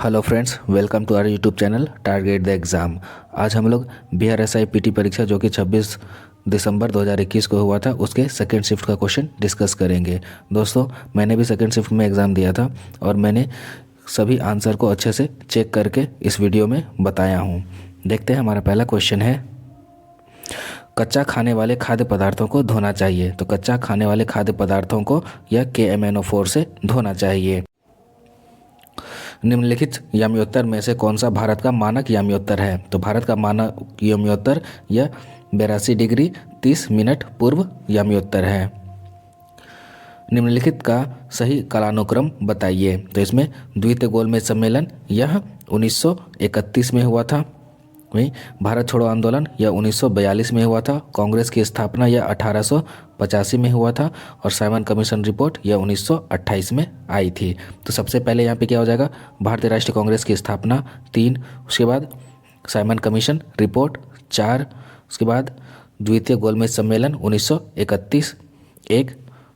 Hello friends, welcome to our YouTube channel target the exam. आज हम लोग BRSI PT परीक्षा जो कि 26 दिसंबर 2021 को हुआ था उसके सेकेंड शिफ्ट का क्वेश्चन डिस्कस करेंगे। दोस्तों, मैंने भी सेकेंड शिफ्ट में एग्ज़ाम दिया था और मैंने सभी आंसर को अच्छे से चेक करके इस वीडियो में बताया हूँ। देखते हैं, हमारा पहला क्वेश्चन है, कच्चा खाने वाले खाद्य पदार्थों को धोना चाहिए। तो कच्चा खाने वाले खाद्य पदार्थों को यह KMNO4 से धोना चाहिए। निम्नलिखित याम्योत्तर में से कौन सा भारत का मानक याम्योत्तर है? तो भारत का मानक याम्योत्तर यह 82 डिग्री 30 मिनट पूर्व याम्योत्तर है। निम्नलिखित का सही कालानुक्रम बताइए। तो इसमें द्वितीय गोलमेज सम्मेलन यह 1931 में हुआ था। वहीं भारत छोड़ो आंदोलन यह 1942 में हुआ था। कांग्रेस की स्थापना यह 1885 में हुआ था और साइमन कमीशन रिपोर्ट यह 1928 में आई थी। तो सबसे पहले यहाँ पे क्या हो जाएगा, भारतीय राष्ट्रीय कांग्रेस की स्थापना 3, उसके बाद साइमन कमीशन रिपोर्ट 4, उसके बाद द्वितीय गोलमेज सम्मेलन 1931 1,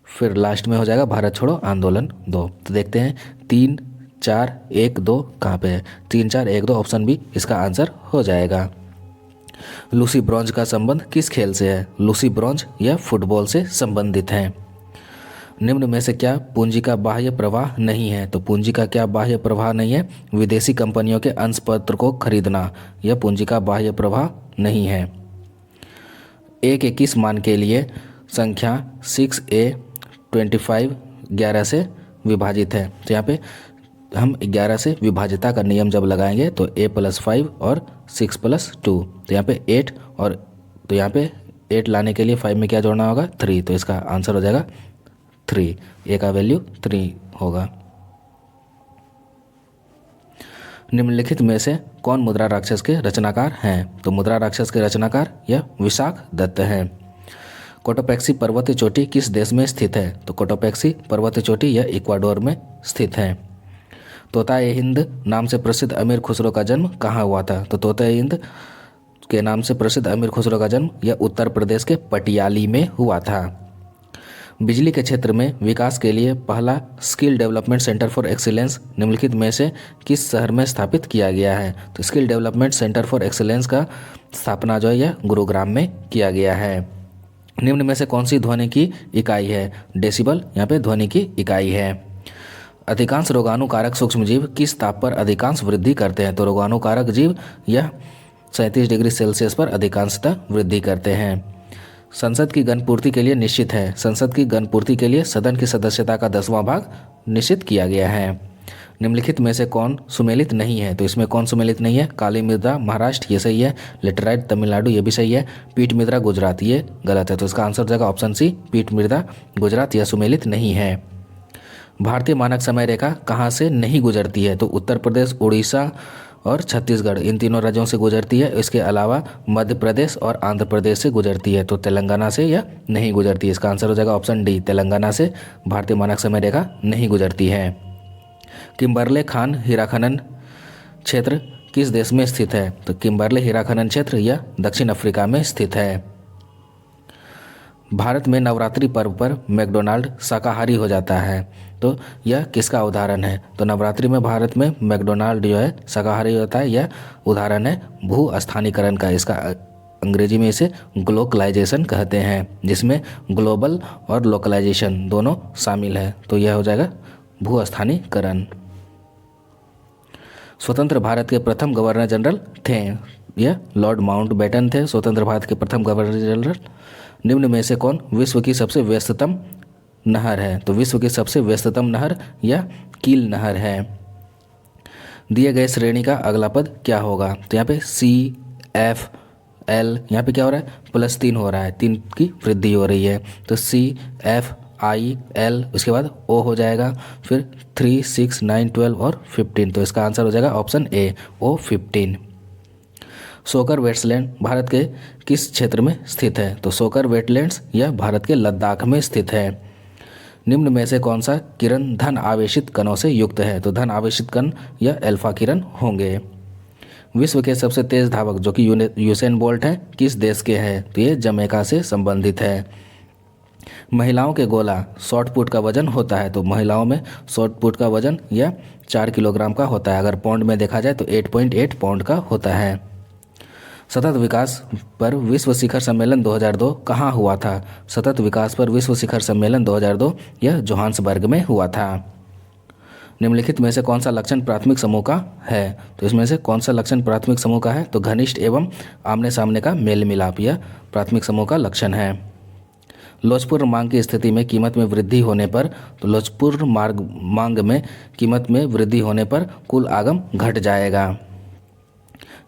फिर लास्ट में हो जाएगा भारत छोड़ो आंदोलन 2। तो देखते हैं 3, 4, 1, 2 कहाँ पे है। 3, 4, 1, 2 ऑप्शन बी इसका आंसर हो जाएगा। लूसी ब्रॉन्ज का संबंध किस खेल से है? लूसी ब्रॉन्ज यह फुटबॉल से संबंधित है। निम्न में से क्या पूंजी का बाह्य प्रवाह नहीं है? तो पूंजी का क्या बाह्य प्रवाह नहीं है? विदेशी कंपनियों के अंश पत्र को खरीदना, यह पूंजी का बाह्य प्रवाह नहीं है। A के किस मान के लिए संख्या 6A 25 11 से विभाजित है? तो यहाँ पे हम 11 से विभाजिता का नियम जब लगाएंगे तो A + 5 और 6 + 2, तो यहाँ पे 8 और तो यहाँ पे 8 लाने के लिए 5 में क्या जोड़ना होगा? 3। तो इसका आंसर हो जाएगा 3। A का वैल्यू 3 होगा। निम्नलिखित में से कौन मुद्रा राक्षस के रचनाकार हैं? तो मुद्रा राक्षस के रचनाकार यह विशाख दत्त हैं। कोटोपैक्सी पर्वतीय चोटी किस देश में स्थित है? तो कोटोपैक्सी पर्वतीय चोटी यह इक्वाडोर में स्थित है। तोता-ए हिंद नाम से प्रसिद्ध अमीर खुसरो का जन्म कहाँ हुआ था? तो तोता-ए हिंद के नाम से प्रसिद्ध अमीर खुसरो का जन्म यह उत्तर प्रदेश के पटियाली में हुआ था। बिजली के क्षेत्र में विकास के लिए पहला skill development centre for excellence निम्नलिखित में से किस शहर में स्थापित किया गया है? तो skill development centre for excellence का स्थापना जो है यह गुरुग्राम में किया गया है। निम्न में से कौन सी ध्वनि की इकाई है? डेसिबल यहाँ पे ध्वनि की इकाई है। अधिकांश रोगाणुकारक सूक्ष्मजीव किस ताप पर अधिकांश वृद्धि करते हैं? तो रोगाणुकारक जीव यह 37 डिग्री सेल्सियस पर अधिकांशतः वृद्धि करते हैं। संसद की गणपूर्ति के लिए निश्चित है। संसद की गणपूर्ति के लिए सदन की सदस्यता का 10वां भाग निश्चित किया गया है। निम्नलिखित में से कौन सुमेलित नहीं है? तो इसमें कौन सुमेलित नहीं है? काली मृदा महाराष्ट्र ये सही है। लेटेराइट तमिलनाडु ये भी सही है। पीठ मृदा गुजरात ये गलत है। तो इसका आंसर हो जाएगा ऑप्शन सी, पीठ मृदा गुजरात यह सुमेलित नहीं है। भारतीय मानक समय रेखा कहाँ से नहीं गुजरती है? तो उत्तर प्रदेश, उड़ीसा और छत्तीसगढ़ इन तीनों राज्यों से गुजरती है। इसके अलावा मध्य प्रदेश और आंध्र प्रदेश से गुजरती है। तो तेलंगाना से यह नहीं गुजरती है। इसका आंसर हो जाएगा ऑप्शन डी, तेलंगाना से भारतीय मानक समय रेखा नहीं गुजरती है। किम्बरले खान हीरा खनन क्षेत्र किस देश में स्थित है? तो किम्बरले हीरा खनन क्षेत्र यह दक्षिण अफ्रीका में स्थित है। भारत में नवरात्रि पर्व पर मैकडोनाल्ड शाकाहारी हो जाता है, तो यह किसका उदाहरण है? तो नवरात्रि में भारत में मैकडोनाल्ड जो है शाकाहारी होता है, यह उदाहरण है भू-स्थानीकरण का। इसका अंग्रेजी में इसे ग्लोकलाइजेशन कहते हैं, जिसमें ग्लोबल और लोकलाइजेशन दोनों शामिल है। तो यह हो जाएगा भू-स्थानीकरण। स्वतंत्र भारत के प्रथम गवर्नर जनरल थे, यह लॉर्ड माउंटबेटन थे स्वतंत्र भारत के प्रथम गवर्नर जनरल। निम्न में से कौन विश्व की सबसे व्यस्ततम नहर है? तो विश्व की सबसे व्यस्ततम नहर यह कील नहर है। दिए गए श्रेणी का अगला पद क्या होगा? तो यहाँ पे CFL यहाँ पे क्या हो रहा है? +3 हो रहा है, 3 की वृद्धि हो रही है। तो CFIL उसके बाद O हो जाएगा, फिर 3, 6, 9, 12 और 15। तो इसका आंसर हो जाएगा ऑप्शन ए, O15। सोकर वेटलैंड भारत के किस क्षेत्र में स्थित है? तो सोकर वेटलैंड्स यह भारत के लद्दाख में स्थित है। निम्न में से कौन सा किरण धन आवेशित कणों से युक्त है? तो धन आवेशित कण यह अल्फा किरण होंगे। विश्व के सबसे तेज धावक जो कि यूसेन बोल्ट है किस देश के हैं? तो ये जमैका से संबंधित है। महिलाओं के गोला शॉर्ट पुट का वजन होता है, तो महिलाओं में शॉर्ट पुट का वजन यह 4 किलोग्राम का होता है। अगर पाउंड में देखा जाए तो 8.8 पाउंड का होता है। सतत विकास पर विश्व शिखर सम्मेलन 2002 कहाँ हुआ था? सतत विकास पर विश्व शिखर सम्मेलन 2002 यह जोहान्सबर्ग में हुआ था। निम्नलिखित में से कौन सा लक्षण प्राथमिक समूह का है? तो इसमें से कौन सा लक्षण प्राथमिक समूह का है? तो घनिष्ठ एवं आमने सामने का मेल मिलाप यह प्राथमिक समूह का लक्षण है। लोचपूर्ण मांग की स्थिति में कीमत में वृद्धि होने पर, तो लोचपूर्ण मांग में कीमत में वृद्धि होने पर कुल आगम घट जाएगा।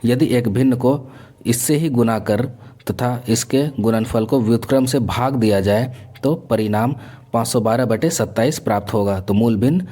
यदि एक भिन्न को इससे ही गुना कर तथा इसके गुणनफल को व्युत्क्रम से भाग दिया जाए तो परिणाम 512/27 प्राप्त होगा। तो मूल भिन्न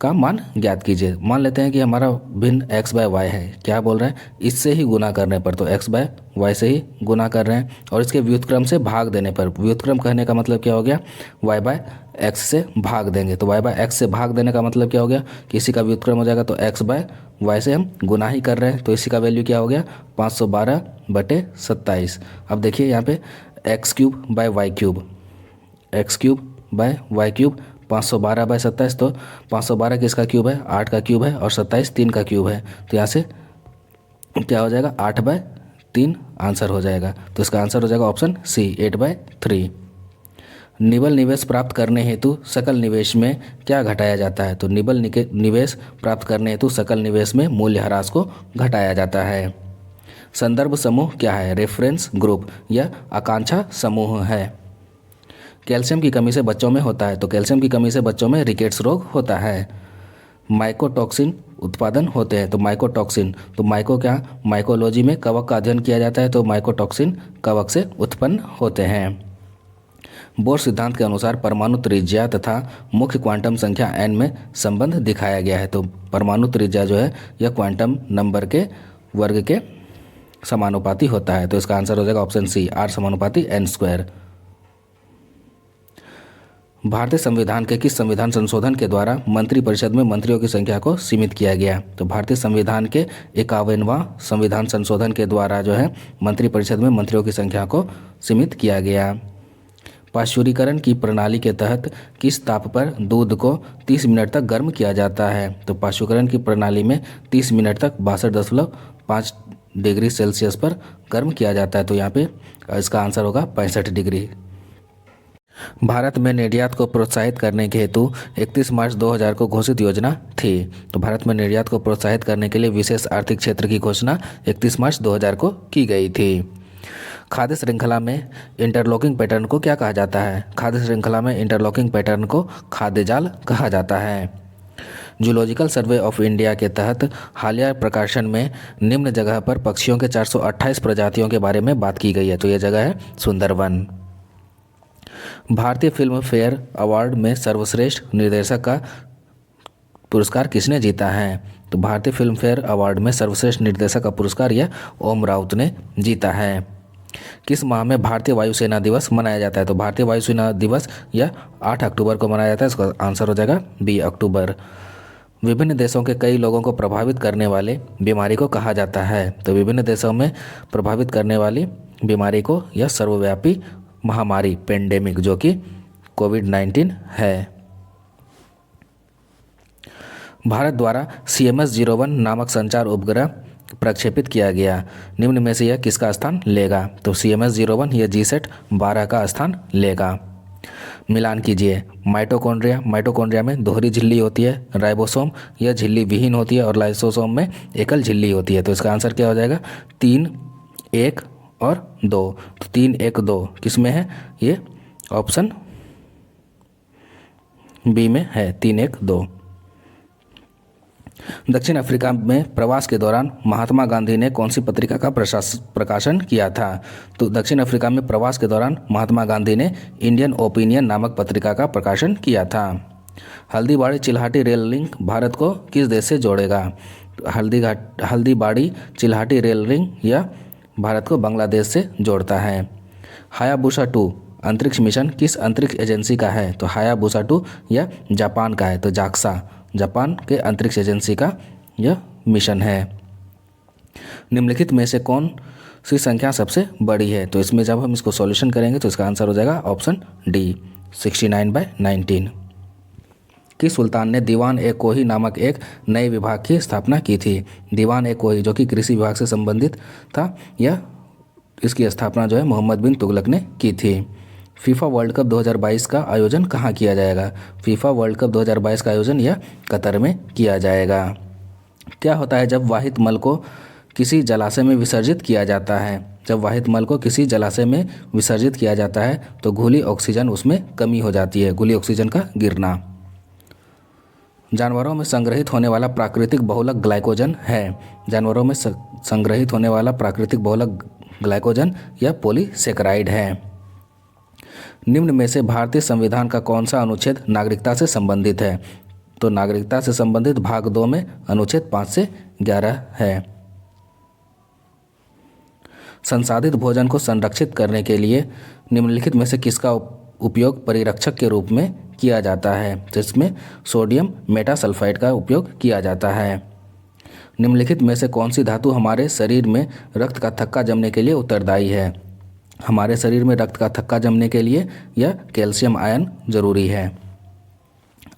का मान ज्ञात कीजिए। मान लेते हैं कि हमारा भिन्न x/y है। क्या बोल रहे हैं? इससे ही गुना करने पर, तो x/y से ही गुना कर रहे हैं और इसके व्युत्क्रम से भाग देने पर, व्युत्क्रम कहने का मतलब क्या हो गया? y/x से भाग देंगे। तो y/x से भाग देने का मतलब क्या हो गया? कि इसी का व्युत्क्रम हो जाएगा। तो x/y से हम गुना ही कर रहे हैं, तो इसी का वैल्यू क्या हो गया? 512/27। अब देखिए यहाँ पे x³ by y क्यूब 512/27। तो 512 किसका क्यूब है? 8 का क्यूब है और 27 3 का क्यूब है। तो यहाँ से क्या हो जाएगा? 8/3 आंसर हो जाएगा। तो इसका आंसर हो जाएगा ऑप्शन सी, 8/3। निबल निवेश प्राप्त करने हेतु सकल निवेश में क्या घटाया जाता है? तो निबल निवेश प्राप्त करने हेतु सकल निवेश में मूल्य ह्रास को घटाया जाता है। संदर्भ समूह क्या है? रेफरेंस ग्रुप या आकांक्षा समूह है। कैल्शियम की कमी से बच्चों में होता है, तो कैल्शियम की कमी से बच्चों में रिकेट्स रोग होता है। माइकोटॉक्सिन उत्पादन होते हैं, तो माइकोटॉक्सिन, तो माइको क्या? माइकोलॉजी में कवक का अध्ययन किया जाता है, तो माइकोटॉक्सिन कवक से उत्पन्न होते हैं। बोर सिद्धांत के अनुसार परमाणु त्रिज्या तथा मुख्य क्वांटम संख्या n में संबंध दिखाया गया है। तो परमाणु त्रिज्या जो है यह क्वांटम नंबर के वर्ग के समानुपाती होता है। तो इसका आंसर हो जाएगा ऑप्शन सी, R=n²। भारतीय संविधान के किस संविधान संशोधन के द्वारा मंत्रिपरिषद में मंत्रियों की संख्या को सीमित किया गया? तो भारतीय संविधान के 51वां संविधान संशोधन के द्वारा जो है मंत्रिपरिषद में मंत्रियों की संख्या को सीमित किया गया। पाश्चुरीकरण की प्रणाली के तहत किस ताप पर दूध को 30 मिनट तक गर्म किया जाता है? तो पाश्चुरीकरण की प्रणाली में 30 मिनट तक 62.5 डिग्री सेल्सियस पर गर्म किया जाता है। तो यहाँ पे इसका आंसर होगा 65 डिग्री। भारत में निर्यात को प्रोत्साहित करने के हेतु 31 मार्च 2000 को घोषित योजना थी। तो भारत में निर्यात को प्रोत्साहित करने के लिए विशेष आर्थिक क्षेत्र की घोषणा 31 मार्च 2000 को की गई थी। खाद्य श्रृंखला में इंटरलॉकिंग पैटर्न को क्या कहा जाता है? खाद्य श्रृंखला में इंटरलॉकिंग पैटर्न को खाद्य जाल कहा जाता है। जूलॉजिकल सर्वे ऑफ इंडिया के तहत हालिया प्रकाशन में निम्न जगह पर पक्षियों के 428 प्रजातियों के बारे में बात की गई है। तो यह जगह है सुंदरवन। भारतीय फिल्म फेयर अवार्ड में सर्वश्रेष्ठ निर्देशक का पुरस्कार किसने जीता है? तो भारतीय फिल्म फेयर अवार्ड में सर्वश्रेष्ठ निर्देशक का पुरस्कार यह ओम राउत ने जीता है। किस माह में भारतीय वायुसेना दिवस मनाया जाता है? तो भारतीय वायुसेना दिवस यह 8 अक्टूबर को मनाया जाता है। इसका आंसर हो जाएगा बी, अक्टूबर। विभिन्न देशों के कई लोगों को प्रभावित करने वाले बीमारी को कहा जाता है? तो विभिन्न देशों में प्रभावित करने वाली बीमारी को यह सर्वव्यापी महामारी पेंडेमिक जो कि कोविड-19 है। भारत द्वारा CMS-01 नामक संचार उपग्रह प्रक्षेपित किया गया। निम्न में से यह किसका स्थान लेगा? तो CMS-01 यह GSAT-12 का स्थान लेगा। मिलान कीजिए। माइटोकॉन्ड्रिया में दोहरी झिल्ली होती है, राइबोसोम यह झिल्ली विहीन होती है और लाइसोसोम में एकल झिल्ली होती है। तो इसका आंसर क्या हो जाएगा? 3, 1 और 2। तो 3, 1, 2 किस में है? ये ऑप्शन बी में है, 3, 1, 2। दक्षिण अफ्रीका में प्रवास के दौरान महात्मा गांधी ने कौन सी पत्रिका का प्रकाशन किया था? तो दक्षिण अफ्रीका में प्रवास के दौरान महात्मा गांधी ने इंडियन ओपिनियन नामक पत्रिका का प्रकाशन किया था। हल्दीबाड़ी चिल्हाटी रेल लिंक भारत को किस देश से जोड़ेगा? हल्दीबाड़ी चिल्हाटी रेल लिंक यह भारत को बांग्लादेश से जोड़ता है। हायाबुसा 2 अंतरिक्ष मिशन किस अंतरिक्ष एजेंसी का है? तो हायाबुसा 2 यह जापान का है। तो जाक्सा जापान के अंतरिक्ष एजेंसी का यह मिशन है। निम्नलिखित में से कौन सी संख्या सबसे बड़ी है? तो इसमें जब हम इसको सॉल्यूशन करेंगे तो इसका आंसर हो जाएगा ऑप्शन डी, 69/19। किस सुल्तान ने दीवान ए कोही नामक एक नए विभाग की स्थापना की थी? दीवान ए कोही जो कि कृषि विभाग से संबंधित था, यह इसकी स्थापना जो है मोहम्मद बिन तुगलक ने की थी। फीफा वर्ल्ड कप 2022 का आयोजन कहाँ किया जाएगा? फीफा वर्ल्ड कप 2022 का आयोजन यह कतर में किया जाएगा। क्या होता है जब वाहित मल को किसी जलाशय में विसर्जित किया जाता है? जब वाहित मल को किसी जलाशय में विसर्जित किया जाता है तो घुली ऑक्सीजन उसमें कमी हो जाती है, घुली ऑक्सीजन का गिरना। जानवरों में संग्रहित होने वाला प्राकृतिक बहुलक ग्लाइकोजन है। जानवरों में संग्रहित होने वाला प्राकृतिक बहुलक ग्लाइकोजन या पॉलीसेकेराइड है। निम्न में से भारतीय संविधान का कौन सा अनुच्छेद नागरिकता से संबंधित है? तो नागरिकता से संबंधित भाग 2 में अनुच्छेद 5 से 11 है। संसाधित भोजन को संरक्षित करने के लिए निम्नलिखित में से किसका उपयोग परिरक्षक के रूप में किया जाता है? जिसमें सोडियम मेटासल्फाइड का उपयोग किया जाता है। निम्नलिखित में से कौन सी धातु हमारे शरीर में रक्त का थक्का जमने के लिए उत्तरदायी है? हमारे शरीर में रक्त का थक्का जमने के लिए यह कैल्शियम आयन जरूरी है।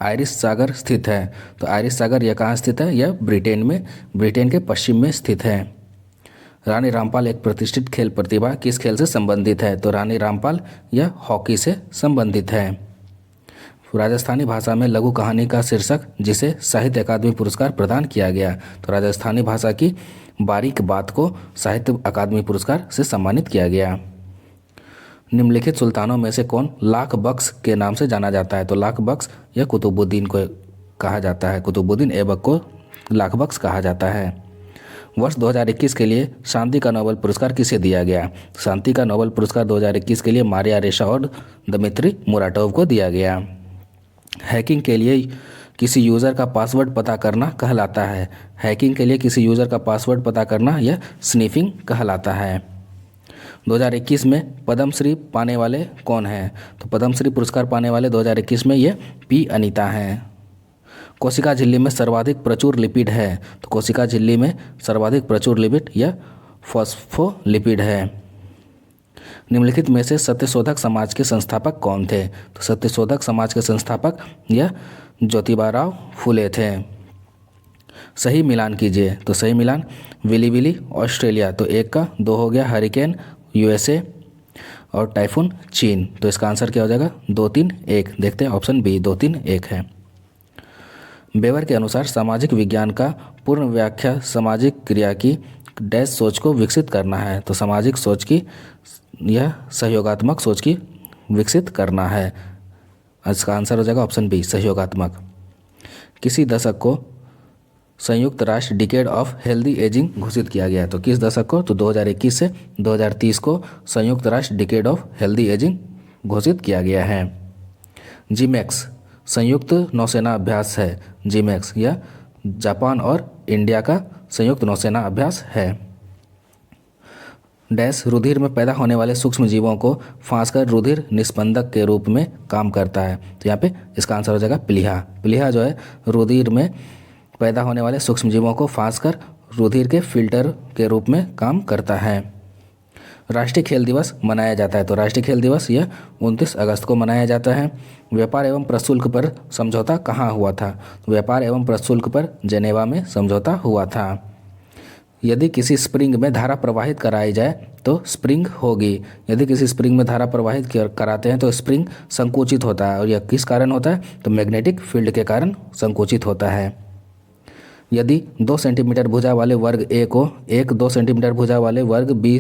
आयरिश सागर स्थित है, तो आयरिश सागर यह कहाँ स्थित है? यह ब्रिटेन में, ब्रिटेन के पश्चिम में स्थित है। रानी रामपाल एक प्रतिष्ठित खेल प्रतिभा किस खेल से संबंधित है? तो रानी रामपाल यह हॉकी से संबंधित है। राजस्थानी भाषा में लघु कहानी का शीर्षक जिसे साहित्य अकादमी पुरस्कार प्रदान किया गया? तो राजस्थानी भाषा की बारीक बात को साहित्य अकादमी पुरस्कार से सम्मानित किया गया। निम्नलिखित सुल्तानों में से कौन लाख बख्श के नाम से जाना जाता है? तो लाख बख्श या कुतुबुद्दीन को कहा जाता है, कुतुबुद्दीन ऐबक को लाख बख्श कहा जाता है। वर्ष 2021 के लिए शांति का नोबेल पुरस्कार किसे दिया गया? शांति का नोबेल पुरस्कार 2021 के लिए मारिया रेशा और दमित्री मुराटोव को दिया गया। हैकिंग के लिए किसी यूज़र का पासवर्ड पता करना कहलाता है। हैकिंग के लिए किसी यूज़र का पासवर्ड पता करना यह स्निफिंग कहलाता है। 2021 में पद्मश्री पाने वाले कौन हैं? तो पद्मश्री पुरस्कार पाने वाले 2021 में ये पी अनीता हैं। कोशिका झिल्ली में सर्वाधिक प्रचुर लिपिड है, तो कोशिका झिल्ली में सर्वाधिक प्रचुर लिपिड यह फॉस्फोलिपिड है। निम्नलिखित में से सत्यशोधक समाज के संस्थापक कौन थे? तो सत्यशोधक समाज के संस्थापक यह ज्योतिबा फुले थे। सही मिलान कीजिए, तो सही मिलान विली विली ऑस्ट्रेलिया, तो 1 का 2 हो गया। हरिकेन यूएसए और टाइफून चीन, तो इसका आंसर क्या हो जाएगा? 2 3 1। देखते हैं ऑप्शन बी 2 3 1 है। बेवर के अनुसार सामाजिक विज्ञान का पूर्ण व्याख्या सामाजिक क्रिया की डैश सोच को विकसित करना है, तो सामाजिक सोच की यह सहयोगात्मक सोच की विकसित करना है। इसका आंसर हो जाएगा ऑप्शन बी सहयोगात्मक। किसी दशक को संयुक्त राष्ट्र डिकेड ऑफ हेल्दी एजिंग घोषित किया गया है, तो किस दशक को? तो 2021 से 2030 को संयुक्त राष्ट्र डिकेड ऑफ हेल्दी एजिंग घोषित किया गया है। जीमैक्स संयुक्त नौसेना अभ्यास है। जीमैक्स यह जापान और इंडिया का संयुक्त नौसेना अभ्यास है। डैश रुधिर में पैदा होने वाले सूक्ष्म जीवों को फांसकर रुधिर निस्पंदक के रूप में काम करता है, तो यहाँ पे इसका आंसर हो जाएगा प्लीहा। प्लीहा जो है रुधिर में पैदा होने वाले सूक्ष्म जीवों को फांसकर रुधिर के फिल्टर के रूप में काम करता है। राष्ट्रीय खेल दिवस मनाया जाता है, तो राष्ट्रीय खेल दिवस यह 29 अगस्त को मनाया जाता है। व्यापार एवं प्रशुल्क पर समझौता कहाँ हुआ था? व्यापार एवं प्रशुल्क पर जेनेवा में समझौता हुआ था। यदि किसी स्प्रिंग में धारा प्रवाहित कराई जाए तो स्प्रिंग होगी। यदि किसी स्प्रिंग में धारा प्रवाहित कराते हैं तो स्प्रिंग संकुचित होता है, और यह किस कारण होता है? तो मैग्नेटिक फील्ड के कारण संकुचित होता है। यदि 2 सेंटीमीटर भुजा वाले वर्ग ए को एक 2 सेंटीमीटर भुजा वाले वर्ग बी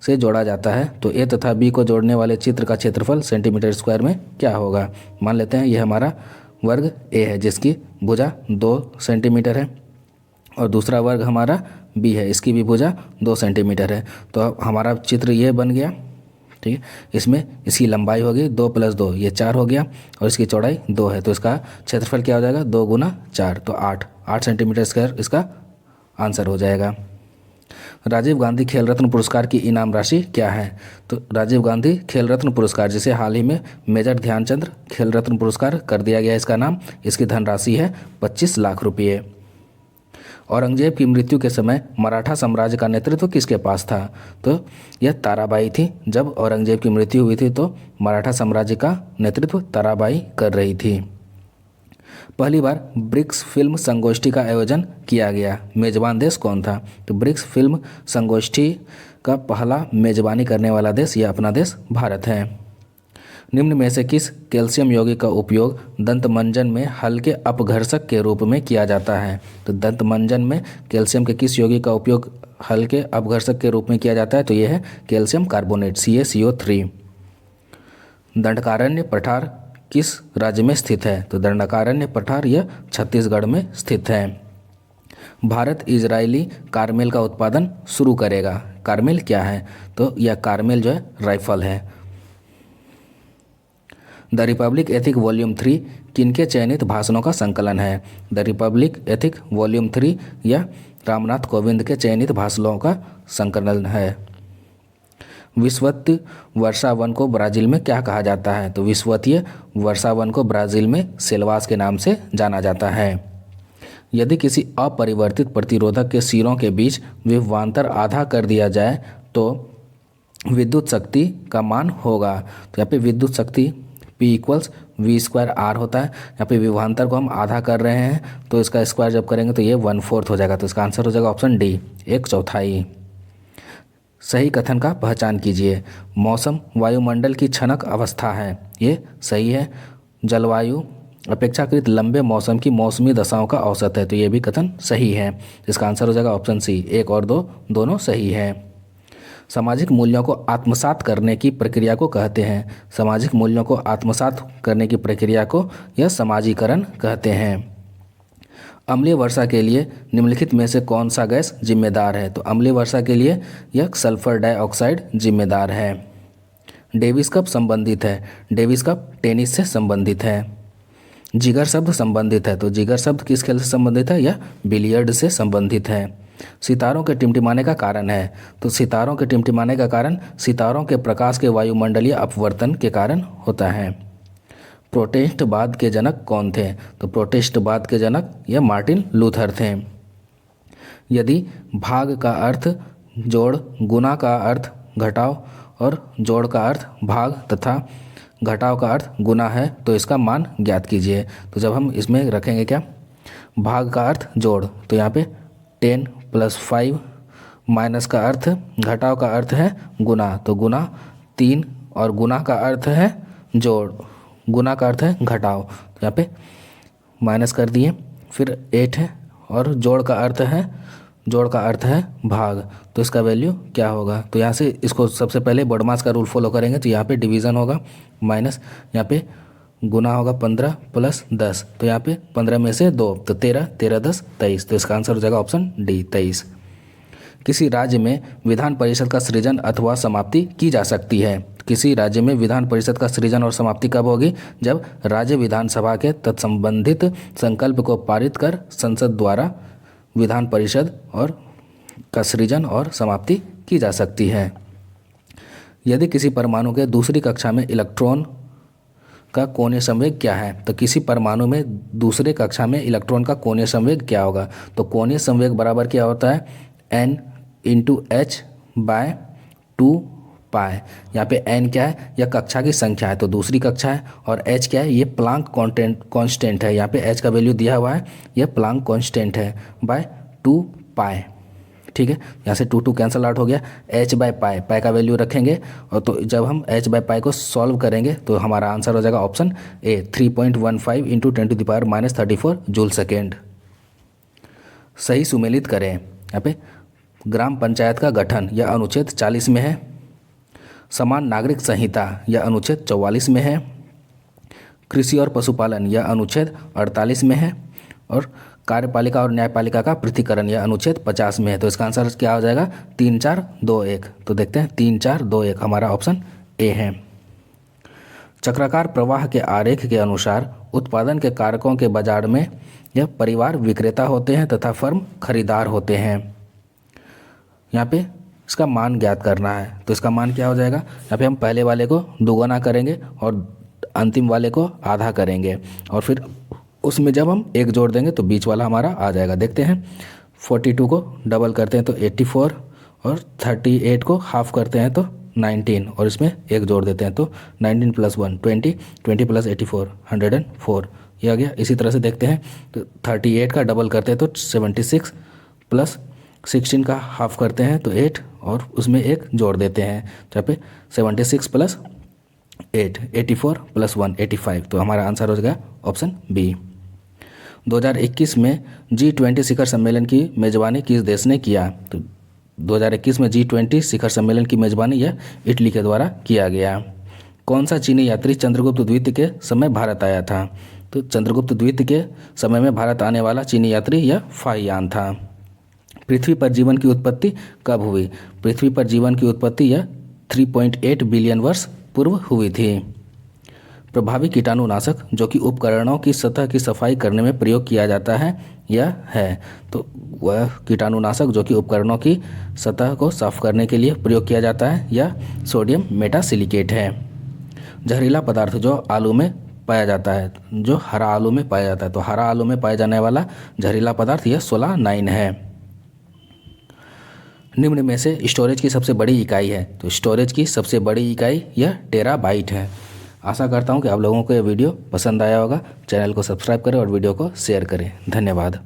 से जोड़ा जाता है, तो ए तथा बी को जोड़ने वाले चित्र का क्षेत्रफल सेंटीमीटर स्क्वायर में क्या होगा? मान लेते हैं यह हमारा वर्ग ए है जिसकी भुजा 2 सेंटीमीटर है, और दूसरा वर्ग हमारा बी है, इसकी भी भुजा 2 सेंटीमीटर है। तो हमारा चित्र ये बन गया, ठीक है। इसमें इसकी लंबाई होगी 2 + 2 ये 4 हो गया, और इसकी चौड़ाई 2 है, तो इसका क्षेत्रफल क्या हो जाएगा? 2 × 4 तो 8 सेंटीमीटर स्क्वायर इसका आंसर हो जाएगा। राजीव गांधी खेल रत्न पुरस्कार की इनाम राशि क्या है? तो राजीव गांधी खेल रत्न पुरस्कार, जिसे हाल ही में मेजर ध्यानचंद खेल रत्न पुरस्कार कर दिया गया इसका नाम, इसकी धनराशि है 25 लाख रुपये। औरंगजेब की मृत्यु के समय मराठा साम्राज्य का नेतृत्व किसके पास था? तो यह ताराबाई थी। जब औरंगजेब की मृत्यु हुई थी तो मराठा साम्राज्य का नेतृत्व ताराबाई कर रही थी। पहली बार ब्रिक्स फिल्म संगोष्ठी का आयोजन किया गया, मेजबान देश कौन था? तो ब्रिक्स फिल्म संगोष्ठी का पहला मेजबानी करने वाला देश यह अपना देश भारत है। निम्न में से किस कैल्शियम यौगिक का उपयोग दंतमंजन में हल्के अपघर्षक के रूप में किया जाता है? तो दंतमंजन में कैल्शियम के किस यौगिक का उपयोग हल्के अपघर्षक के रूप में किया जाता है? तो यह है कैल्शियम कार्बोनेट CaCO3। दंडकारण्य पठार किस राज्य में स्थित है? तो दंडकारण्य पठार यह छत्तीसगढ़ में स्थित है। भारत इजरायली कार्मेल का उत्पादन शुरू करेगा। कार्मेल क्या है? तो यह कार्मेल जो है राइफल है। द रिपब्लिक एथिक वॉल्यूम 3 किनके चयनित भाषणों का संकलन है? द रिपब्लिक एथिक वॉल्यूम 3 यह रामनाथ कोविंद के चयनित भाषणों का संकलन है। विश्वत्य वर्षा वन को ब्राज़ील में क्या कहा जाता है? तो विश्वत्य वर्षा वन को ब्राज़ील में सेल्वास के नाम से जाना जाता है। यदि किसी अपरिवर्तित प्रतिरोधक के सिरों के बीच विभवांतर आधा कर दिया जाए तो विद्युत शक्ति का मान होगा। तो यहाँ पे विद्युत शक्ति P = V²R होता है। यहाँ पे विभवांतर को हम आधा कर रहे हैं तो इसका स्क्वायर जब करेंगे तो ये 1/4 हो जाएगा। तो इसका आंसर हो जाएगा ऑप्शन डी, 1/4। सही कथन का पहचान कीजिए। मौसम वायुमंडल की क्षणक अवस्था है, ये सही है। जलवायु अपेक्षाकृत लंबे मौसम की मौसमी दशाओं का औसत है, तो ये भी कथन सही है। इसका आंसर हो जाएगा ऑप्शन सी, 1 और 2 दोनों सही है। सामाजिक मूल्यों को आत्मसात करने की प्रक्रिया को कहते हैं। सामाजिक मूल्यों को आत्मसात करने की प्रक्रिया को यह समाजीकरण कहते हैं। अम्लीय वर्षा के लिए निम्नलिखित में से कौन सा गैस जिम्मेदार है? तो अम्लीय वर्षा के लिए यह सल्फर डाइऑक्साइड जिम्मेदार है। डेविस कप संबंधित है? डेविस कप टेनिस से संबंधित है। जिगर शब्द संबंधित है? तो जिगर शब्द किस खेल से संबंधित है? यह बिलियर्ड से संबंधित है। सितारों के टिमटिमाने का कारण है? तो सितारों के टिमटिमाने का कारण सितारों के प्रकाश के वायुमंडलीय अपवर्तन के कारण होता है। प्रोटेस्टेंटवाद के जनक कौन थे? तो प्रोटेस्टेंटवाद के जनक यह मार्टिन लूथर थे। यदि भाग का अर्थ जोड़, गुना का अर्थ घटाव और जोड़ का अर्थ भाग तथा घटाव का अर्थ गुना है तो इसका मान ज्ञात कीजिए। तो जब हम इसमें रखेंगे क्या, भाग का अर्थ जोड़, तो यहाँ पे 10 + 5 माइनस का अर्थ घटाव का अर्थ है गुना, तो गुना 3 और गुना का अर्थ है जोड़, गुना का अर्थ है घटाव, तो यहाँ पे माइनस कर दिए। फिर 8 है और जोड़ का अर्थ है भाग, तो इसका वैल्यू क्या होगा? तो यहाँ से इसको सबसे पहले बॉडमास का रूल फॉलो करेंगे तो यहाँ पे डिवीज़न होगा माइनस, यहाँ पे गुना होगा 15 + 10, तो यहाँ पे 15 में से 2 तो 13, 13 × 10 = 23, तो इसका आंसर हो जाएगा ऑप्शन डी, 23। किसी राज्य में विधान परिषद का सृजन अथवा समाप्ति की जा सकती है? किसी राज्य में विधान परिषद का सृजन और समाप्ति कब होगी? जब राज्य विधानसभा के तत्संबंधित संकल्प को पारित कर संसद द्वारा विधान परिषद और का सृजन और समाप्ति की जा सकती है। यदि किसी परमाणु के दूसरी कक्षा में इलेक्ट्रॉन का कोणीय संवेग क्या है? तो किसी परमाणु में दूसरे कक्षा में इलेक्ट्रॉन का कोणीय संवेग क्या होगा? तो कोणीय संवेग बराबर क्या होता है? n × h/2π। यहाँ पे n क्या है? यह कक्षा की संख्या है, तो दूसरी कक्षा है, और h क्या है? ये प्लांक कांस्टेंट है। यहाँ पे h का वैल्यू दिया हुआ है, यह प्लांक कांस्टेंट है, /2π। ठीक है, यहाँ से 2 कैंसल आउट हो गया। h/π का वैल्यू रखेंगे और तो जब हम h/π को सॉल्व करेंगे तो हमारा आंसर हो जाएगा ऑप्शन ए, 3.15 × 10⁻34 जूल सेकेंड। सही सुमेलित करें। यहाँ पे ग्राम पंचायत का गठन यह अनुच्छेद 40 में है। समान नागरिक संहिता यह अनुच्छेद 44 में है। कृषि और पशुपालन यह अनुच्छेद 48 में है। और कार्यपालिका और न्यायपालिका का पृथक्करण यह अनुच्छेद 50 में है। तो इसका आंसर क्या हो जाएगा? 3, 4, 2, 1। तो देखते हैं 3, 4, 2, 1 हमारा ऑप्शन ए है। चक्राकार प्रवाह के आरेख के अनुसार उत्पादन के कारकों के बाजार में यह परिवार विक्रेता होते हैं तथा फर्म खरीदार होते हैं। यहाँ पे इसका मान ज्ञात करना है, तो इसका मान क्या हो जाएगा? यहाँ पे हम पहले वाले को दोगुना करेंगे और अंतिम वाले को आधा करेंगे और फिर उसमें जब हम 1 जोड़ देंगे तो बीच वाला हमारा आ जाएगा। देखते हैं, 42 को डबल करते हैं तो 84 और 38 को हाफ करते हैं तो 19 और इसमें 1 जोड़ देते हैं तो 19 + 1 20, 20 + 84 104, ये आ गया। इसी तरह से देखते हैं तो 38 का डबल करते हैं तो 76 प्लस 16 का हाफ करते हैं तो 8 और उसमें 1 जोड़ देते हैं तो यहाँ पे 76 प्लस 8 84 प्लस 1 85। तो हमारा आंसर हो जाएगा ऑप्शन बी। 2021 में G20 शिखर सम्मेलन की मेज़बानी किस देश ने किया? तो 2021 में G20 शिखर सम्मेलन की मेज़बानी यह इटली के द्वारा किया गया। कौन सा चीनी यात्री चंद्रगुप्त द्वितीय के समय भारत आया था? तो चंद्रगुप्त द्वितीय के समय में भारत आने वाला चीनी यात्री यह फाहियान था। पृथ्वी पर जीवन की उत्पत्ति कब हुई? पृथ्वी पर जीवन की उत्पत्ति यह 3.8 बिलियन वर्ष पूर्व हुई थी। प्रभावी कीटाणुनाशक जो कि उपकरणों की सतह की सफाई करने में प्रयोग किया जाता है यह है। तो वह कीटाणुनाशक जो कि उपकरणों की सतह को साफ करने के लिए प्रयोग किया जाता है यह सोडियम मेटासिलिकेट है। जहरीला पदार्थ जो आलू में पाया जाता है, जो हरा आलू में पाया जाता है, तो हरा आलू में पाया जाने वाला जहरीला पदार्थ यह सोलानाइन है। निम्न में से स्टोरेज की सबसे बड़ी इकाई है? तो स्टोरेज की सबसे बड़ी इकाई यह टेराबाइट है। आशा करता हूँ कि आप लोगों को यह वीडियो पसंद आया होगा। चैनल को सब्सक्राइब करें और वीडियो को शेयर करें। धन्यवाद।